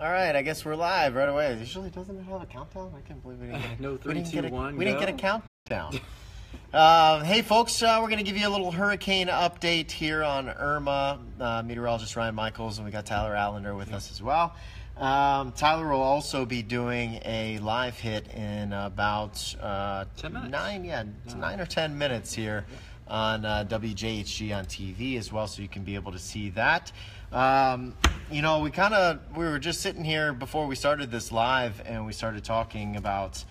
All right, I guess we're live right away. Usually doesn't it have a countdown? I can't believe we didn't get No, 3, 2, 1, we go. didn't get a countdown. Hey, folks, we're going to give you a little hurricane update here on Irma. Meteorologist Ryan Michaels, and we got Tyler Allender with us as well. Tyler will also be doing a live hit in about 10 minutes. 9 or 10 minutes here on WJHG on TV as well, so you can be able to see that. You know, we were just sitting here before we started this live, and we started talking about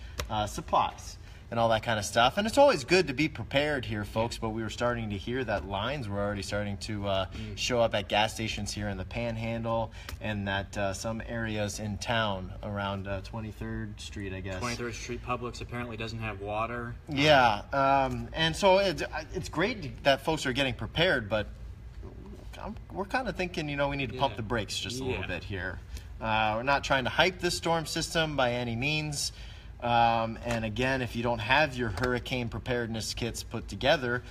supplies and all that kind of stuff. And it's always good to be prepared here, folks, but we were starting to hear that lines were already starting to show up at gas stations here in the Panhandle, and that some areas in town around 23rd Street, I guess. 23rd Street Publix apparently doesn't have water. Yeah, and so it's great that folks are getting prepared, but we're kind of thinking, you know, we need to pump the brakes just a little bit here. We're not trying to hype this storm system by any means. And again, if you don't have your hurricane preparedness kits put together,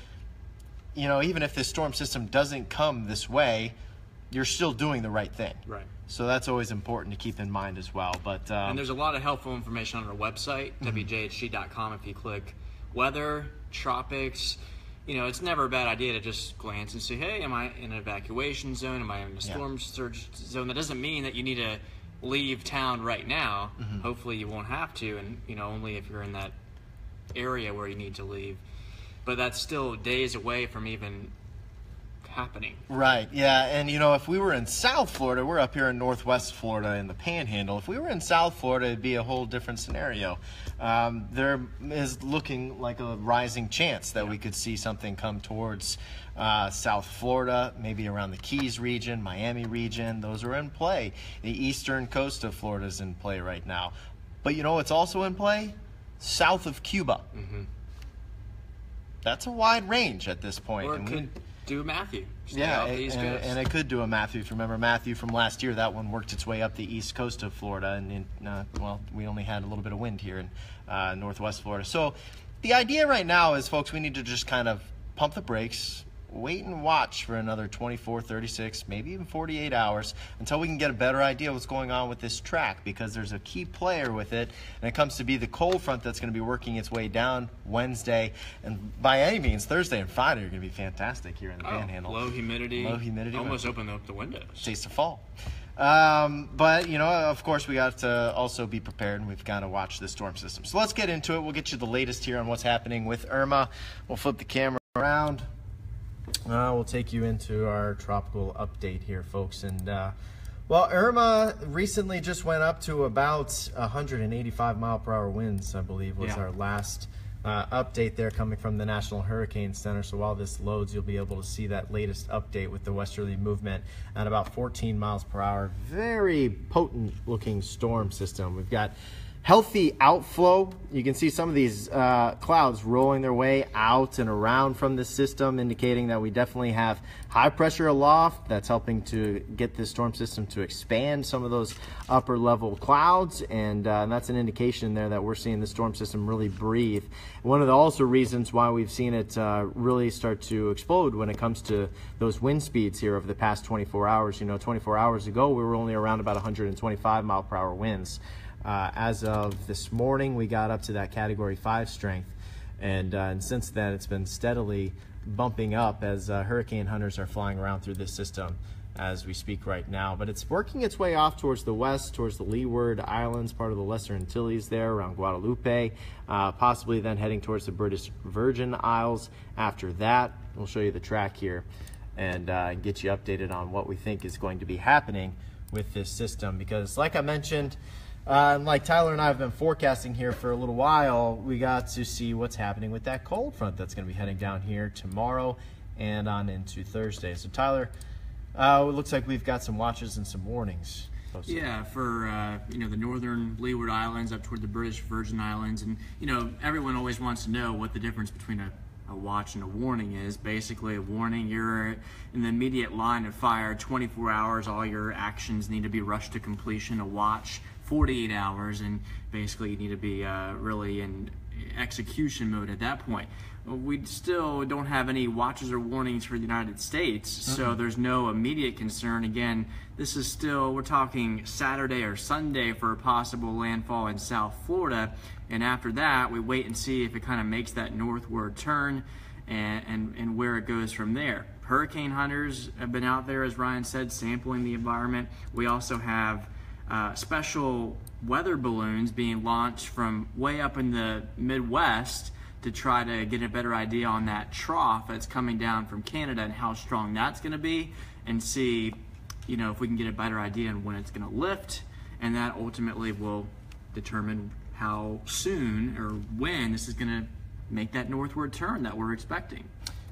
you know, even if this storm system doesn't come this way, you're still doing the right thing. Right. So that's always important to keep in mind as well. But and there's a lot of helpful information on our website, WJHG.com. If you click weather, tropics, you know, it's never a bad idea to just glance and say, hey, am I in an evacuation zone? Am I in a storm surge zone? That doesn't mean that you need to leave town right now. Hopefully you won't have to, and you know, only if you're in that area where you need to leave. But that's still days away from even happening. Right, yeah, and you know, if we were in South Florida, we're up here in Northwest Florida in the Panhandle. If we were in South Florida, it'd be a whole different scenario. There is looking like a rising chance that we could see something come towards South Florida, maybe around the Keys region, Miami region. Those are in play. The eastern coast of Florida is in play right now. But you know what's also in play? South of Cuba. That's a wide range at this point. Or it could do Matthew. Yeah, and it could do a Matthew. If you remember Matthew from last year, that one worked its way up the east coast of Florida, and well, we only had a little bit of wind here in Northwest Florida. So the idea right now is, folks, we need to just kind of pump the brakes, wait and watch for another 24, 36, maybe even 48 hours until we can get a better idea of what's going on with this track, because there's a key player with it, and it comes to be the cold front that's going to be working its way down Wednesday. And by any means, Thursday and Friday are going to be fantastic here in the Panhandle. Low humidity. Almost open up the windows. Taste of fall. But, you know, of course, we got to also be prepared, and we've got to watch the storm system. So let's get into it. We'll get you the latest here on what's happening with Irma. We'll flip the camera around. We'll take you into our tropical update here, folks. And, well, Irma recently just went up to about 185 mile per hour winds, I believe, was our last update there coming from the National Hurricane Center. So while this loads, you'll be able to see that latest update with the westerly movement at about 14 miles per hour. Very potent looking storm system. We've got healthy outflow. You can see some of these clouds rolling their way out and around from this system, indicating that we definitely have high pressure aloft that's helping to get this storm system to expand some of those upper level clouds, and that's an indication there that we're seeing the storm system really breathe. One of the also reasons why we've seen it really start to explode when it comes to those wind speeds here over the past 24 hours. You know, 24 hours ago we were only around about 125 mile per hour winds. As of this morning, we got up to that Category 5 strength, and since then it's been steadily bumping up as hurricane hunters are flying around through this system as we speak right now. But it's working its way off towards the west, towards the Leeward Islands, part of the Lesser Antilles there around Guadalupe, possibly then heading towards the British Virgin Isles. After that, we'll show you the track here and get you updated on what we think is going to be happening with this system, because like I mentioned, like Tyler and I have been forecasting here for a little while, we got to see what's happening with that cold front that's going to be heading down here tomorrow and on into Thursday. So Tyler, it looks like we've got some watches and some warnings posted. Yeah, for you know, the northern Leeward Islands up toward the British Virgin Islands, and you know, everyone always wants to know what the difference between a watch and a warning is. Basically, a warning, you're in the immediate line of fire, 24 hours, all your actions need to be rushed to completion. A watch, 48 hours, and basically you need to be really in execution mode at that point. We still don't have any watches or warnings for the United States, so there's no immediate concern. Again, this is still, we're talking Saturday or Sunday for a possible landfall in South Florida, and after that, we wait and see if it kind of makes that northward turn and where it goes from there. Hurricane hunters have been out there, as Ryan said, sampling the environment. We also have special weather balloons being launched from way up in the Midwest to try to get a better idea on that trough that's coming down from Canada and how strong that's going to be, and see, you know, if we can get a better idea on when it's going to lift, and that ultimately will determine how soon or when this is going to make that northward turn that we're expecting.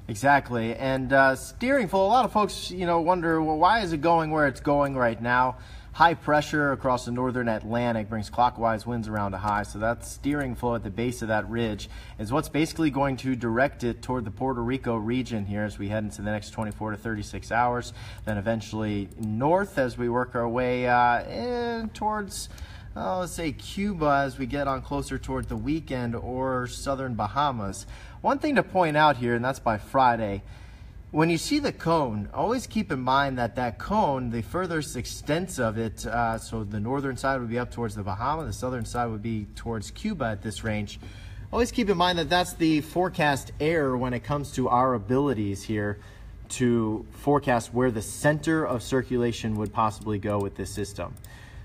Exactly. And steering full, a lot of folks, you know, wonder, well, why is it going where it's going right now? High pressure across the northern Atlantic brings clockwise winds around a high, so that steering flow at the base of that ridge is what's basically going to direct it toward the Puerto Rico region here as we head into the next 24 to 36 hours, then eventually north as we work our way in towards, let's say, Cuba as we get on closer toward the weekend, or southern Bahamas. One thing to point out here, and that's by Friday, when you see the cone, always keep in mind that that cone, the furthest extent of it, so the northern side would be up towards the Bahamas, the southern side would be towards Cuba at this range. Always keep in mind that that's the forecast error when it comes to our abilities here to forecast where the center of circulation would possibly go with this system.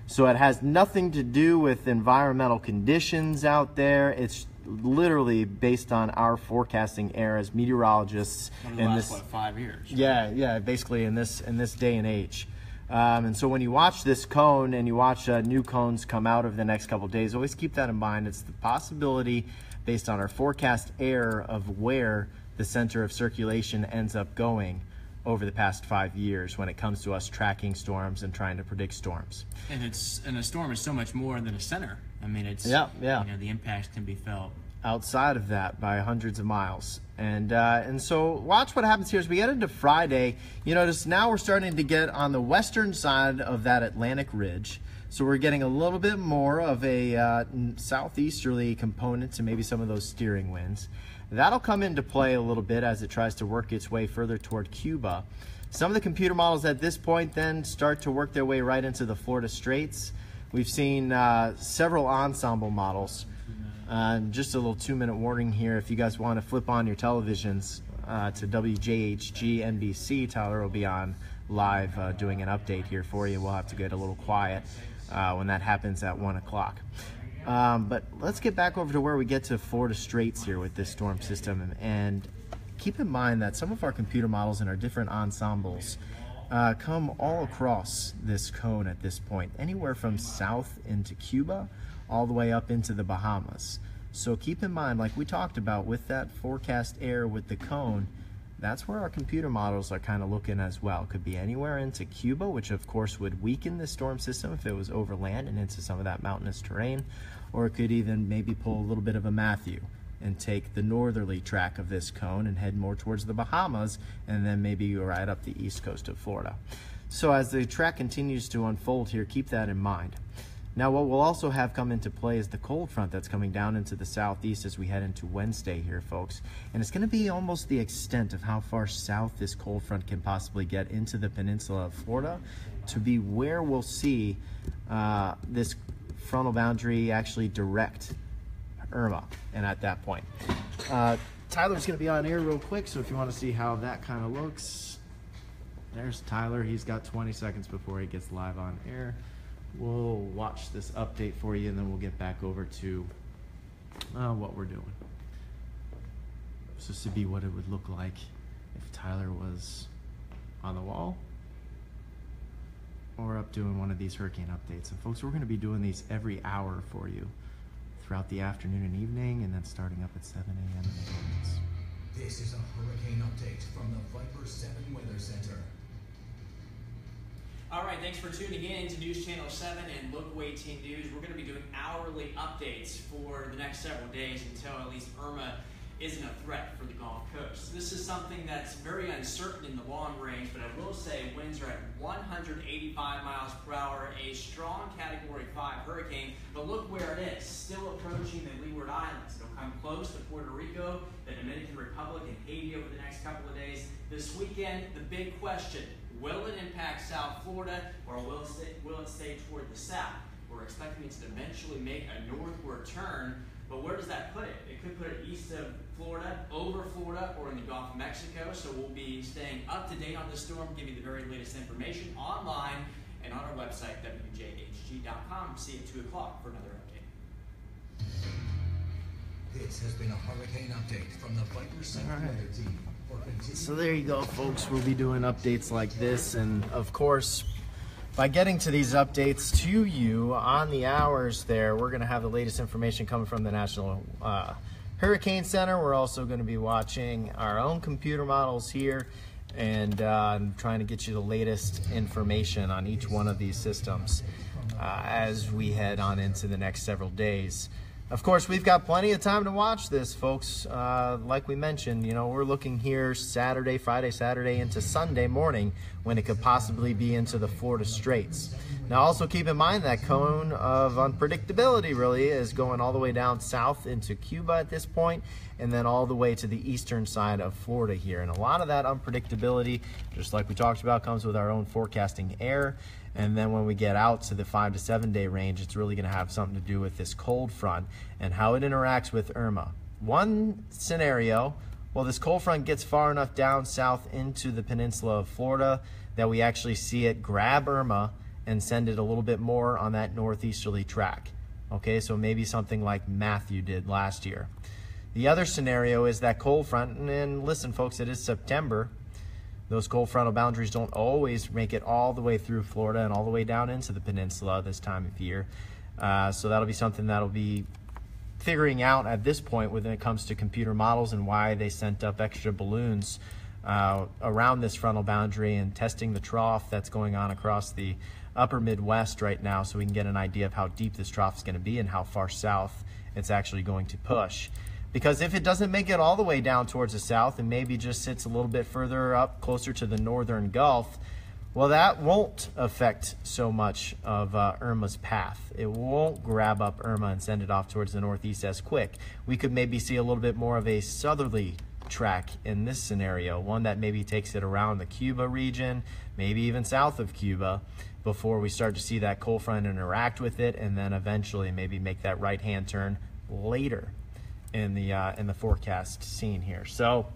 So it has nothing to do with environmental conditions out there. It's literally based on our forecasting error as meteorologists in this, what, 5 years? Yeah, basically in this day and age. And so when you watch this cone and you watch new cones come out over the next couple of days, always keep that in mind. It's the possibility based on our forecast error of where the center of circulation ends up going over the past 5 years when it comes to us tracking storms and trying to predict storms. And a storm is so much more than a center. I mean, it's, yeah. You know, the impacts can be felt outside of that by hundreds of miles. And so watch what happens here as we get into Friday. You notice now we're starting to get on the western side of that Atlantic ridge. So we're getting a little bit more of a southeasterly component to maybe some of those steering winds. That'll come into play a little bit as it tries to work its way further toward Cuba. Some of the computer models at this point then start to work their way right into the Florida Straits. We've seen several ensemble models. Just a little 2-minute warning here. If you guys want to flip on your televisions to WJHG NBC, Tyler will be on live doing an update here for you. We'll have to get a little quiet when that happens at 1 o'clock. But let's get back over to where we get to Florida Straits here with this storm system. And keep in mind that some of our computer models and our different ensembles come all across this cone at this point, anywhere from south into Cuba all the way up into the Bahamas. So keep in mind, like we talked about with that forecast error with the cone, that's where our computer models are kind of looking as well. Could be anywhere into Cuba, which of course would weaken the storm system if it was over land and into some of that mountainous terrain, or it could even maybe pull a little bit of a Matthew and take the northerly track of this cone and head more towards the Bahamas, and then maybe right up the east coast of Florida. So as the track continues to unfold here, keep that in mind. Now what we'll also have come into play is the cold front that's coming down into the southeast as we head into Wednesday here, folks. And it's going to be almost the extent of how far south this cold front can possibly get into the peninsula of Florida to be where we'll see this frontal boundary actually direct Irma. And at that point, Tyler's going to be on air real quick, so if you want to see how that kind of looks, there's Tyler. He's got 20 seconds before he gets live on air. We'll watch this update for you, and then we'll get back over to what we're doing. So this would be what it would look like if Tyler was on the wall or up doing one of these hurricane updates. And folks, we're going to be doing these every hour for you throughout the afternoon and evening, and then starting up at 7 a.m. in the mornings. This is a hurricane update from the Viper 7 Weather Center. All right, thanks for tuning in to News Channel 7 and Local 18 News. We're going to be doing hourly updates for the next several days until at least Irma isn't a threat for the Gulf Coast. This is something that's very uncertain in the long range, but I will say winds are at 185 miles per hour, a strong Category 5 hurricane, but look where it is, still approaching the Leeward Islands. It'll come close to Puerto Rico, the Dominican Republic, and Haiti over the next couple of days. This weekend, the big question, will it impact South Florida, or will it stay toward the south? We're expecting it to eventually make a northward turn, but where does that put it? It could put it east of Florida, over Florida, or in the Gulf of Mexico. So we'll be staying up to date on the storm, give you the very latest information online and on our website, wjhg.com. See you at 2 o'clock for another update. This has been a hurricane update from the Viper 7 weather team. So there you go, folks. We'll be doing updates like this, and of course, by getting to these updates to you on the hours there, we're going to have the latest information coming from the National Hurricane Center. We're also going to be watching our own computer models here and trying to get you the latest information on each one of these systems as we head on into the next several days. Of course, we've got plenty of time to watch this, folks. Like we mentioned, we're looking here Friday, Saturday into Sunday morning when it could possibly be into the Florida Straits. Now, also keep in mind that cone of unpredictability really is going all the way down south into Cuba at this point, and then all the way to the eastern side of Florida here. And a lot of that unpredictability, just like we talked about, comes with our own forecasting error. And then when we get out to the 5 to 7 day range, it's really going to have something to do with this cold front and how it interacts with Irma. One scenario, well, this cold front gets far enough down south into the peninsula of Florida that we actually see it grab Irma and send it a little bit more on that northeasterly track. Okay, so maybe something like Matthew did last year. The other scenario is that cold front, and listen, folks, it is September. Those cold frontal boundaries don't always make it all the way through Florida and all the way down into the peninsula this time of year. So that'll be something that'll be figuring out at this point when it comes to computer models and why they sent up extra balloons around this frontal boundary and testing the trough that's going on across the upper Midwest right now, so we can get an idea of how deep this trough is going to be and how far south it's actually going to push. Because if it doesn't make it all the way down towards the south and maybe just sits a little bit further up closer to the northern Gulf, well, that won't affect so much of Irma's path. It won't grab up Irma and send it off towards the northeast as quick. We could maybe see a little bit more of a southerly track in this scenario, one that maybe takes it around the Cuba region, maybe even south of Cuba, before we start to see that cold front interact with it, and then eventually maybe make that right-hand turn later in the forecast scene here. So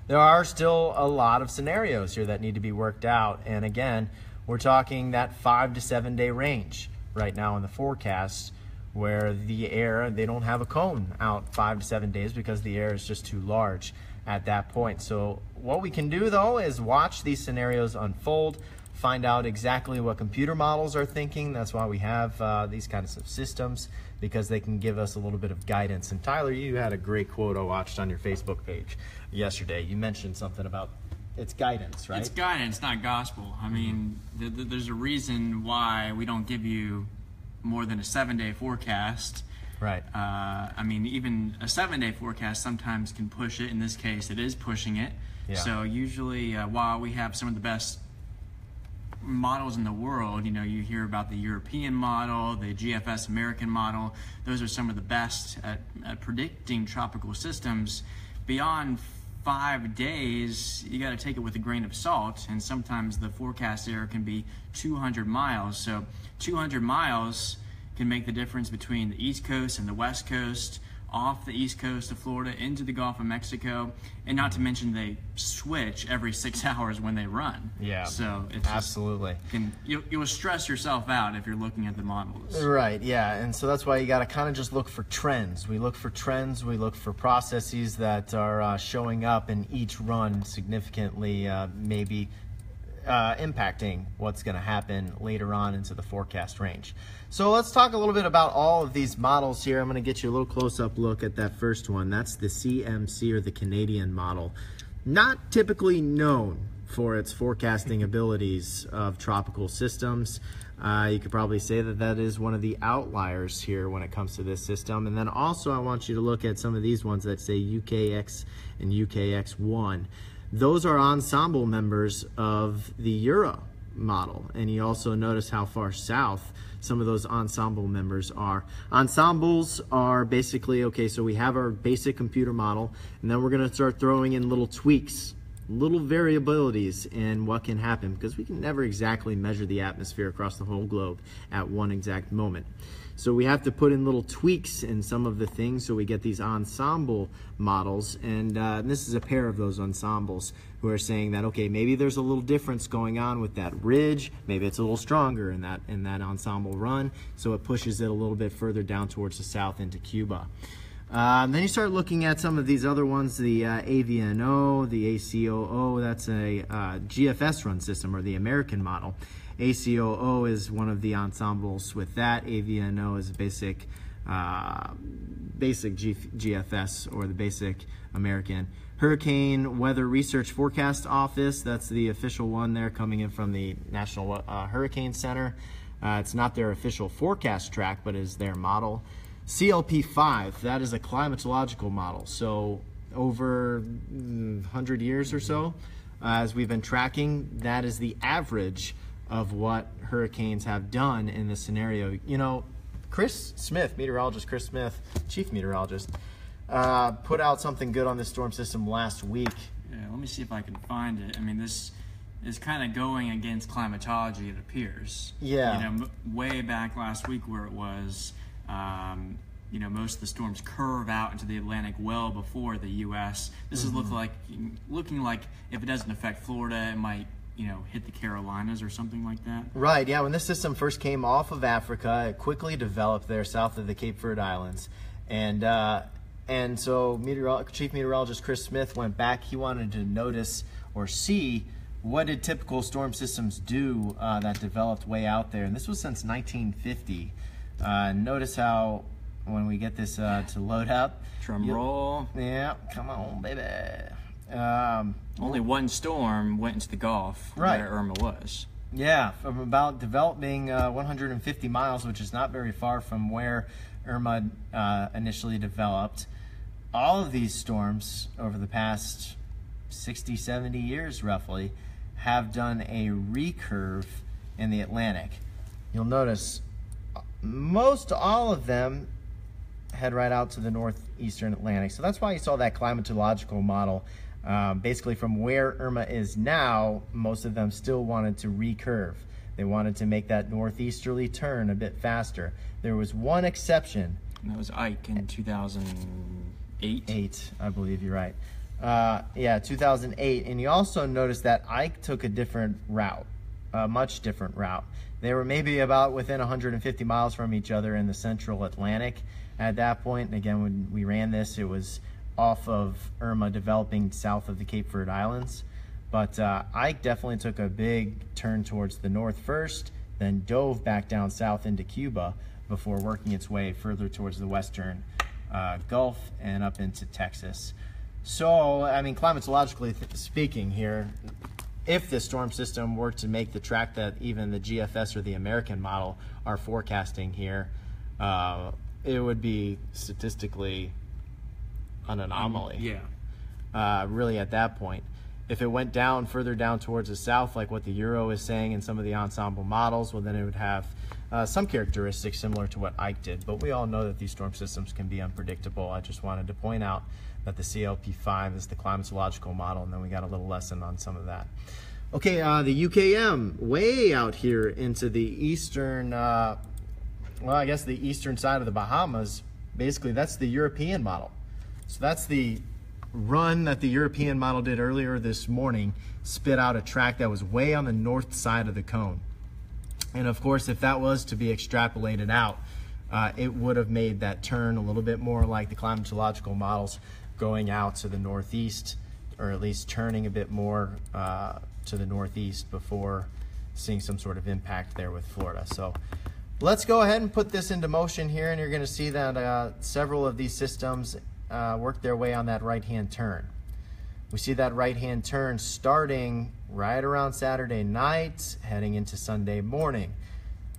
there are still a lot of scenarios here that need to be worked out, and again, we're talking that 5 to 7 day range right now in the forecast, where the air, they don't have a cone out 5 to 7 days because the air is just too large at that point. So what we can do though is watch these scenarios unfold, find out exactly what computer models are thinking. That's why we have these kinds of systems, because they can give us a little bit of guidance. And Tyler, you had a great quote I watched on your Facebook page yesterday. You mentioned something about it's guidance, right? It's guidance, not gospel. I mean, there's a reason why we don't give you more than a 7 day forecast. Right. I mean, even a 7 day forecast sometimes can push it. In this case, it is pushing it. Yeah. So usually, while we have some of the best models in the world, you hear about the European model, the GFS American model. Those are some of the best at predicting tropical systems. Beyond 5 days, you got to take it with a grain of salt, and sometimes the forecast error can be 200 miles. So 200 miles can make the difference between the East Coast and the West Coast, off the East Coast of Florida into the Gulf of Mexico, and not to mention they switch every 6 hours when they run. Yeah, so it's absolutely. You'll stress yourself out if you're looking at the models. Right, yeah, and so that's why you got to kind of just look for trends. We look for trends, we look for processes that are showing up in each run significantly, maybe impacting what's going to happen later on into the forecast range. So let's talk a little bit about all of these models here. I'm going to get you a little close-up look at that first one. That's the CMC, or the Canadian model. Not typically known for its forecasting abilities of tropical systems. You could probably say that that is one of the outliers here when it comes to this system. And then also I want you to look at some of these ones that say UKX and UKX1. Those are ensemble members of the Euro model. And you also notice how far south some of those ensemble members are. Ensembles are basically, okay, so we have our basic computer model, and then we're going to start throwing in little tweaks, little variabilities in what can happen, because we can never exactly measure the atmosphere across the whole globe at one exact moment. So we have to put in little tweaks in some of the things so we get these ensemble models, and this is a pair of those ensembles who are saying that, okay, maybe there's a little difference going on with that ridge, maybe it's a little stronger in that ensemble run, so it pushes it a little bit further down towards the south into Cuba. Then you start looking at some of these other ones, the AVNO, the ACOO, that's a GFS run system, or the American model. ACOO is one of the ensembles with that. AVNO is basic GFS, or the basic American. Hurricane Weather Research Forecast Office, that's the official one there coming in from the National Hurricane Center. It's not their official forecast track, but is their model. CLP5, that is a climatological model. So over 100 years or so, as we've been tracking, that is the average of what hurricanes have done in this scenario. You know, Chris Smith, meteorologist Chris Smith, chief meteorologist, put out something good on this storm system last week. Yeah, let me see if I can find it. I mean, this is kind of going against climatology, it appears. Yeah. You know, way back last week where it was, you know, most of the storms curve out into the Atlantic well before the U.S. This is looking like if it doesn't affect Florida, it might, you know, hit the Carolinas or something like that. Right, yeah. When this system first came off of Africa, it quickly developed there south of the Cape Verde Islands. And so Chief Meteorologist Chris Smith went back. He wanted to notice or see what did typical storm systems do that developed way out there. And this was since 1950. Notice how when we get this to load up. Drum roll. Yeah, come on, baby. Only one storm went into the Gulf, right, where Irma was. Yeah, from about developing 150 miles, which is not very far from where Irma initially developed. All of these storms over the past 60, 70 years roughly have done a recurve in the Atlantic. You'll notice most all of them head right out to the northeastern Atlantic. So that's why you saw that climatological model. Basically from where Irma is now, most of them still wanted to recurve. They wanted to make that northeasterly turn a bit faster. There was one exception. And that was Ike in 2008? I believe you're right. Yeah, 2008. And you also noticed that Ike took a different route, a much different route. They were maybe about within 150 miles from each other in the central Atlantic at that point. And again, when we ran this, it was off of Irma developing south of the Cape Verde Islands. But Ike definitely took a big turn towards the north first, then dove back down south into Cuba before working its way further towards the western Gulf and up into Texas. So, I mean, climatologically speaking here, if the storm system were to make the track that even the GFS or the American model are forecasting here, it would be statistically an anomaly. Really at that point. If it went down further down towards the south, like what the Euro is saying in some of the ensemble models, well, then it would have some characteristics similar to what Ike did. But we all know that these storm systems can be unpredictable. I just wanted to point out that the CLP5 is the climatological model, and then we got a little lesson on some of that. Okay, the UKM, way out here into the eastern, well, I guess the eastern side of the Bahamas. Basically, that's the European model. So that's the run that the European model did earlier this morning, spit out a track that was way on the north side of the cone. And of course, if that was to be extrapolated out, it would have made that turn a little bit more like the climatological models, going out to the northeast, or at least turning a bit more to the northeast before seeing some sort of impact there with Florida. So let's go ahead and put this into motion here, and you're going to see that several of these systems work their way on that right-hand turn. We see that right-hand turn starting right around Saturday night, heading into Sunday morning.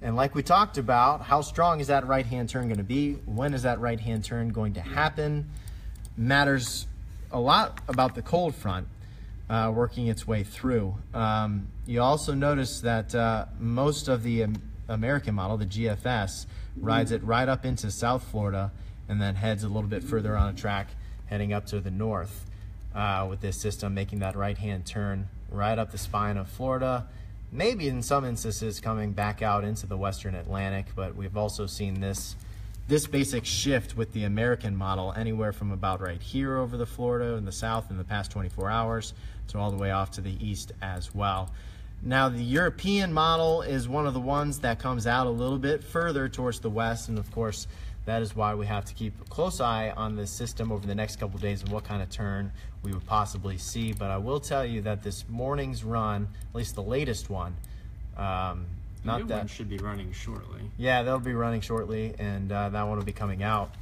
And like we talked about, how strong is that right-hand turn going to be? When is that right-hand turn going to happen? Matters a lot about the cold front working its way through. You also notice that most of the American model, the GFS, rides it right up into South Florida and then heads a little bit further on a track heading up to the north with this system making that right-hand turn right up the spine of Florida, maybe in some instances coming back out into the western Atlantic, but we've also seen this basic shift with the American model anywhere from about right here over the Florida in the south in the past 24 hours to all the way off to the east as well. Now the European model is one of the ones that comes out a little bit further towards the west, and of course that is why we have to keep a close eye on this system over the next couple of days and what kind of turn we would possibly see. But I will tell you that this morning's run, at least the latest one, Not that one should be running shortly. Yeah, they'll be running shortly, and that one will be coming out.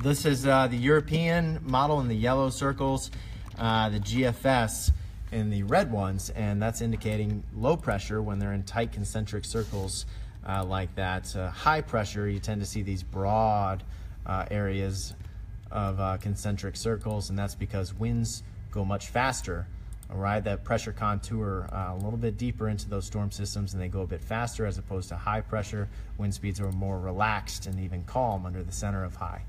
This is the European model in the yellow circles, the GFS in the red ones, and that's indicating low pressure when they're in tight concentric circles like that. High pressure, you tend to see these broad areas of concentric circles, and that's because winds go much faster. Ride that pressure contour a little bit deeper into those storm systems, and they go a bit faster as opposed to high pressure. Wind speeds are more relaxed and even calm under the center of high.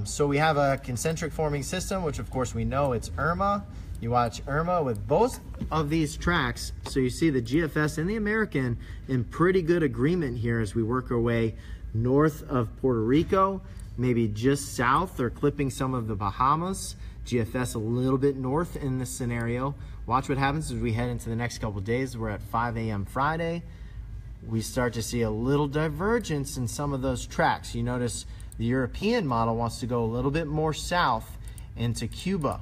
So we have a concentric forming system, which of course we know it's Irma. You watch Irma with both of these tracks, so you see the GFS and the American in pretty good agreement here as we work our way north of Puerto Rico, maybe just south or clipping some of the Bahamas. GFS a little bit north in this scenario. Watch what happens as we head into the next couple of days. We're at 5 a.m. Friday. We start to see a little divergence in some of those tracks. You notice the European model wants to go a little bit more south into Cuba.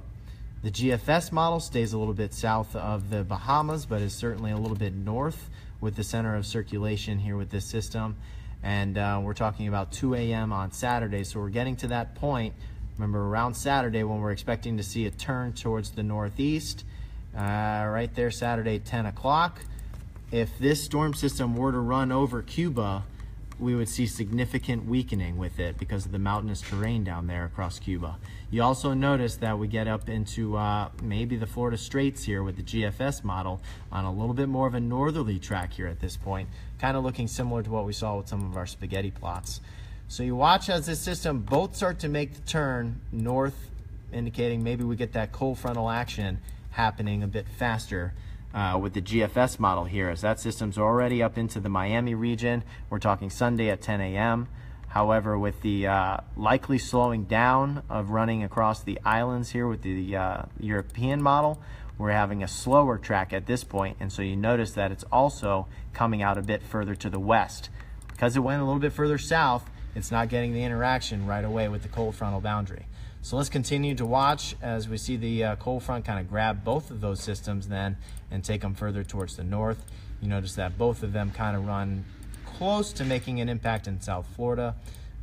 The GFS model stays a little bit south of the Bahamas, but is certainly a little bit north with the center of circulation here with this system. And we're talking about 2 a.m. on Saturday, so we're getting to that point. Remember, around Saturday when we're expecting to see a turn towards the northeast, right there Saturday 10 o'clock. If this storm system were to run over Cuba, we would see significant weakening with it because of the mountainous terrain down there across Cuba. You also notice that we get up into maybe the Florida Straits here with the GFS model on a little bit more of a northerly track here at this point, kind of looking similar to what we saw with some of our spaghetti plots. So you watch as this system both start to make the turn north, indicating maybe we get that cold frontal action happening a bit faster with the GFS model here, as that system's already up into the Miami region. We're talking Sunday at 10 a.m. However, with the likely slowing down of running across the islands here with the European model, we're having a slower track at this point, and so you notice that it's also coming out a bit further to the west. Because it went a little bit further south, it's not getting the interaction right away with the cold frontal boundary. So let's continue to watch as we see the cold front kind of grab both of those systems then and take them further towards the north. You notice that both of them kind of run close to making an impact in South Florida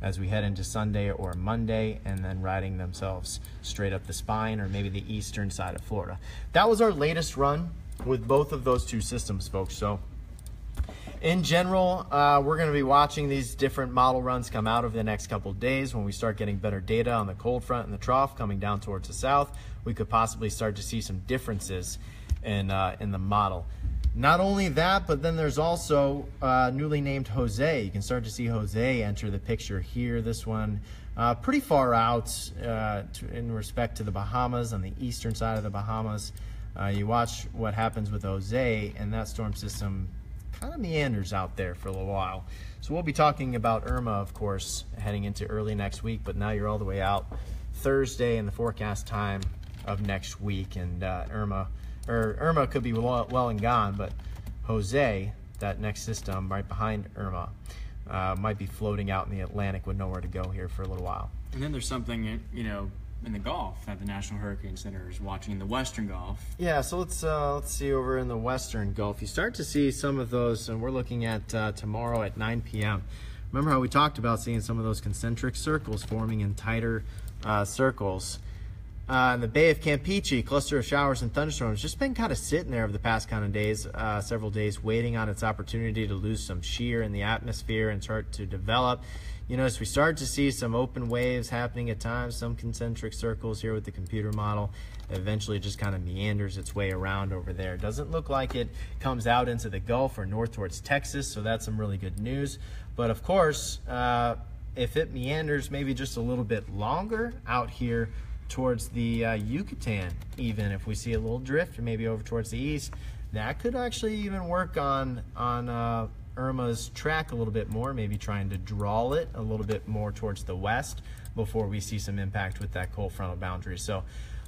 as we head into Sunday or Monday, and then riding themselves straight up the spine or maybe the eastern side of Florida. That was our latest run with both of those two systems, folks. So in general, we're going to be watching these different model runs come out over the next couple of days. When we start getting better data on the cold front and the trough coming down towards the south, we could possibly start to see some differences in the model. Not only that, but then there's also newly named Jose. You can start to see Jose enter the picture here. This one pretty far out in respect to the Bahamas, on the eastern side of the Bahamas. You watch what happens with Jose, and that storm system kind of meanders out there for a little while. So we'll be talking about Irma, of course, heading into early next week, but now you're all the way out Thursday in the forecast time of next week, and Irma could be well and gone, but Jose, that next system right behind Irma, might be floating out in the Atlantic with nowhere to go here for a little while. And then there's something, you know, in the Gulf that the National Hurricane Center is watching in the Western Gulf. Yeah, so let's see over in the Western Gulf. You start to see some of those, and we're looking at tomorrow at 9 p.m. Remember how we talked about seeing some of those concentric circles forming in tighter circles? In the Bay of Campeche, cluster of showers and thunderstorms just been kind of sitting there over the past kind of days, several days, waiting on its opportunity to lose some shear in the atmosphere and start to develop. You know, as we start to see some open waves happening at times, some concentric circles here with the computer model, eventually it just kind of meanders its way around over there. It doesn't look like it comes out into the Gulf or north towards Texas, so that's some really good news. But of course, if it meanders maybe just a little bit longer out here towards the Yucatan, even if we see a little drift or maybe over towards the east, that could actually even work on Irma's track a little bit more, maybe trying to draw it a little bit more towards the west before we see some impact with that cold frontal boundary. So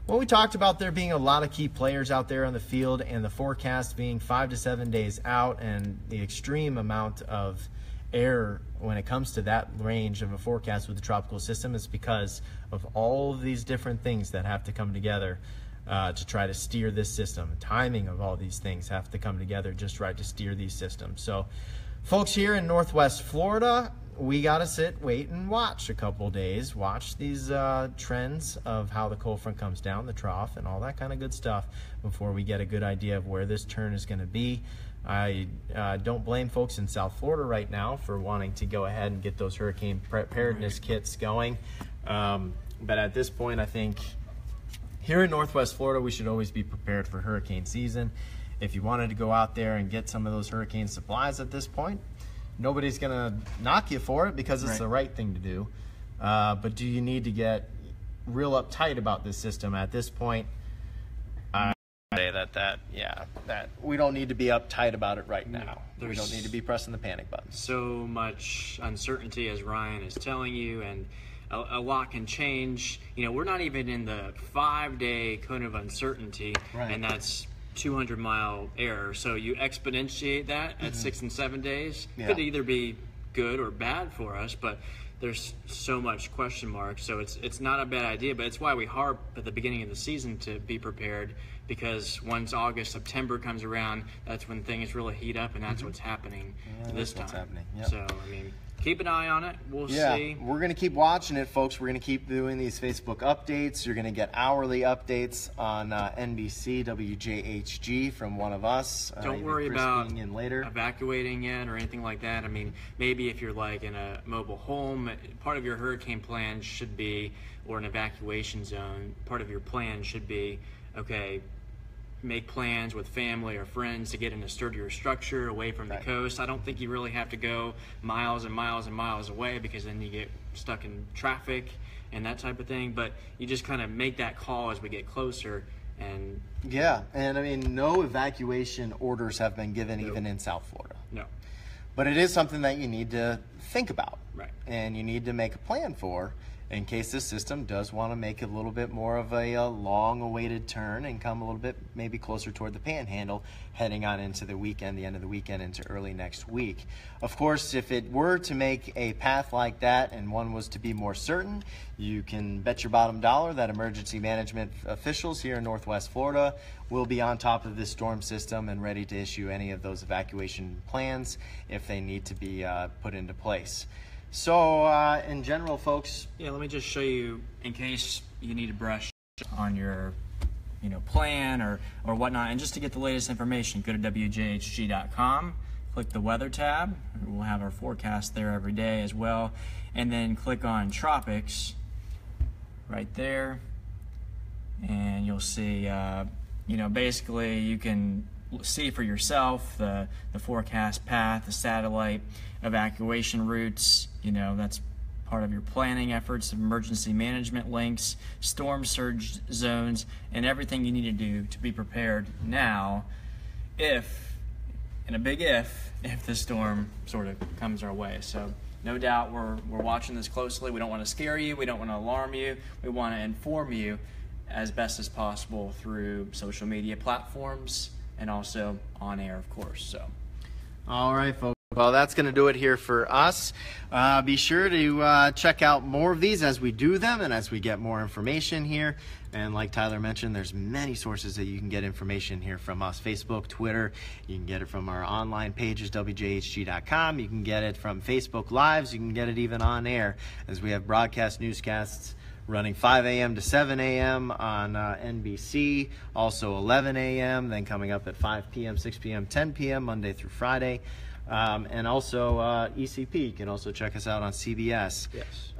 when we talked about there being a lot of key players out there on the field and the forecast being 5 to 7 days out and the extreme amount of error when it comes to that range of a forecast with the tropical system, is because of all of these different things that have to come together to try to steer this system. Timing of all these things have to come together just right to steer these systems. So folks here in Northwest Florida, we got to sit, wait, and watch a couple days. Watch these trends of how the cold front comes down the trough and all that kind of good stuff before we get a good idea of where this turn is going to be. I don't blame folks in South Florida right now for wanting to go ahead and get those hurricane preparedness kits going. But at this point, I think here in Northwest Florida, we should always be prepared for hurricane season. If you wanted to go out there and get some of those hurricane supplies at this point, nobody's going to knock you for it because it's the right thing to do. But do you need to get real uptight about this system at this point? I say that we don't need to be uptight about it right now. We don't need to be pressing the panic button. So much uncertainty, as Ryan is telling you, and a lot can change. You know, we're not even in the 5-day cone of uncertainty, and that's 200-mile error. So you exponentiate that at 6 and 7 days. Could either be good or bad for us, but there's so much question marks. So it's not a bad idea, but it's why we harp at the beginning of the season to be prepared, because once August, September comes around, that's when things really heat up, and that's what's happening this time. So, I mean, keep an eye on it. We'll see. We're going to keep watching it, folks. We're going to keep doing these Facebook updates. You're going to get hourly updates on NBC, WJHG from one of us. Don't worry about evacuating yet or anything like that. I mean, maybe if you're like in a mobile home, part of your hurricane plan should be, or an evacuation zone, part of your plan should be, okay, make plans with family or friends to get in a sturdier structure away from the coast. I don't think you really have to go miles and miles and miles away, because then you get stuck in traffic and that type of thing. But you just kind of make that call as we get closer. And and I mean, no evacuation orders have been given even in South Florida. No. But it is something that you need to think about. Right. And you need to make a plan for, in case this system does want to make a little bit more of a long-awaited turn and come a little bit maybe closer toward the panhandle, heading on into the weekend, the end of the weekend, into early next week. Of course, if it were to make a path like that and one was to be more certain, you can bet your bottom dollar that emergency management officials here in Northwest Florida will be on top of this storm system and ready to issue any of those evacuation plans if they need to be put into place. So in general, folks, let me just show you, in case you need to brush on your plan or whatnot, and just to get the latest information, go to WJHG.com, click the weather tab. We'll have our forecast there every day as well, and then click on tropics right there, and you'll see basically you can see for yourself the forecast path, the satellite evacuation routes. That's part of your planning efforts, emergency management links, storm surge zones, and everything you need to do to be prepared now if the storm sort of comes our way. So no doubt we're watching this closely. We don't want to scare you. We don't want to alarm you. We want to inform you as best as possible through social media platforms and also on air, of course. So, all right, folks. Well, that's going to do it here for us. Be sure to check out more of these as we do them and as we get more information here. And like Tyler mentioned, there's many sources that you can get information here from us. Facebook, Twitter. You can get it from our online pages, WJHG.com. You can get it from Facebook Lives. You can get it even on air, as we have broadcast newscasts running 5 a.m. to 7 a.m. on NBC, also 11 a.m., then coming up at 5 p.m., 6 p.m., 10 p.m., Monday through Friday. And also ECP. You can also check us out on CBS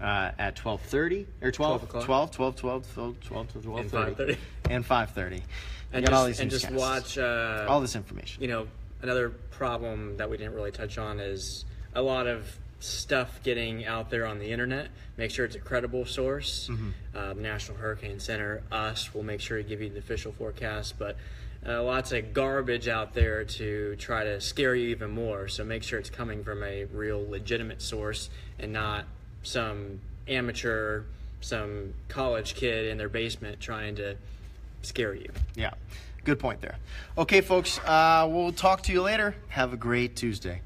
at 12:30 or 12 to 12:30 and 5:30. And just watch all this information. You know, another problem that we didn't really touch on is a lot of stuff getting out there on the internet. Make sure it's a credible source. National Hurricane Center, us, will make sure to give you the official forecast, but lots of garbage out there to try to scare you even more. So make sure it's coming from a real legitimate source and not some amateur, some college kid in their basement trying to scare you. Yeah, good point there. Okay, folks, we'll talk to you later. Have a great Tuesday.